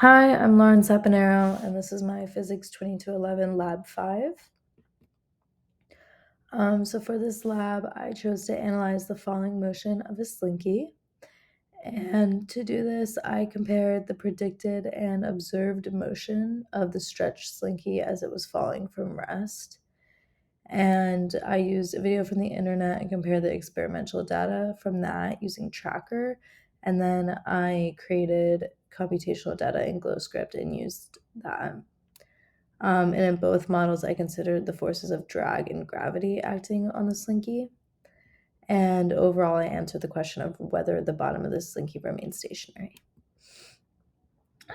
Hi, I'm Lauren Saponaro, and this is my Physics 2211 Lab 5. So for this lab, I chose to analyze the falling motion of a slinky. And to do this, I compared the predicted and observed motion of the stretched slinky as it was falling from rest. And I used a video from the internet and compared the experimental data from that using Tracker. And then I created computational data in GlowScript and used that. And in both models, I considered the forces of drag and gravity acting on the slinky. And overall, I answered the question of whether the bottom of the slinky remains stationary.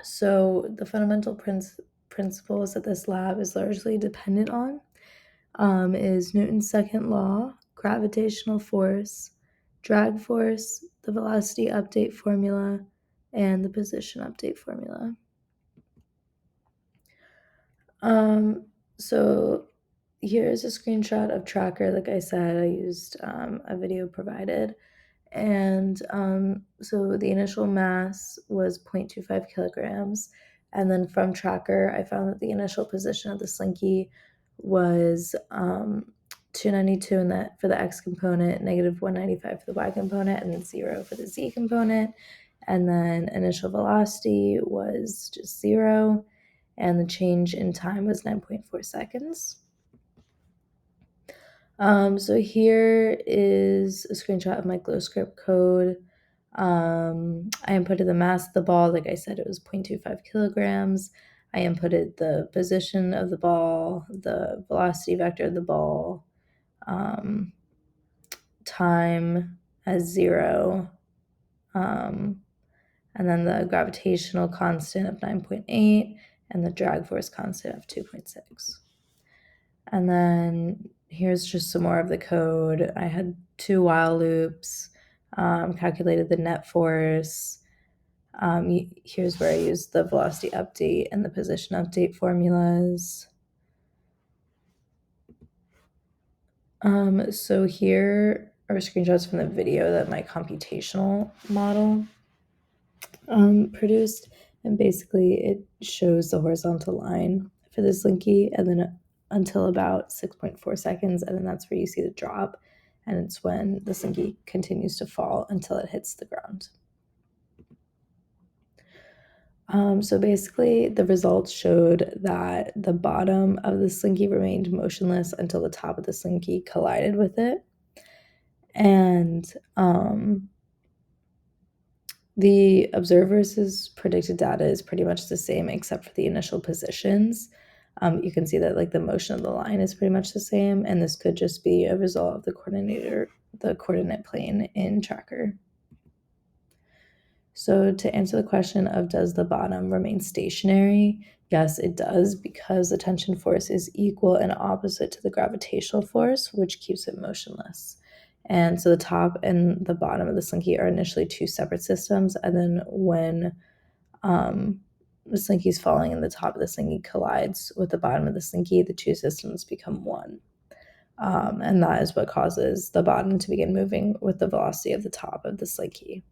So the fundamental principles that this lab is largely dependent on is Newton's second law, gravitational force, drag force, the velocity update formula, and the position update formula. So here's a screenshot of Tracker. Like I said, I used a video provided. And so the initial mass was 0.25 kilograms. And then from Tracker, I found that the initial position of the slinky was 292 in that for the x component, negative 195 for the y component, and then 0 for the z component. And then initial velocity was just 0, and the change in time was 9.4 seconds. So here is a screenshot of my GlowScript code. I inputted the mass of the ball. Like I said, it was 0.25 kilograms. I inputted the position of the ball, the velocity vector of the ball, time as 0, and then the gravitational constant of 9.8, and the drag force constant of 2.6. And then here's just some more of the code. I had 2 while loops, calculated the net force. Here's where I used the velocity update and the position update formulas. So here are screenshots from the video that my computational model produced. And basically it shows the horizontal line for the slinky and then until about 6.4 seconds. And then that's where you see the drop. And it's when the slinky continues to fall until it hits the ground. So basically, the results showed that the bottom of the slinky remained motionless until the top of the slinky collided with it. And the observers' predicted data is pretty much the same except for the initial positions. You can see that like the motion of the line is pretty much the same, and this could just be a result of the coordinate plane in Tracker. So to answer the question of does the bottom remain stationary, yes, it does, because the tension force is equal and opposite to the gravitational force, which keeps it motionless. And so the top and the bottom of the slinky are initially 2 separate systems, and then when the slinky's falling and the top of the slinky collides with the bottom of the slinky, the 2 systems become one. And that is what causes the bottom to begin moving with the velocity of the top of the slinky.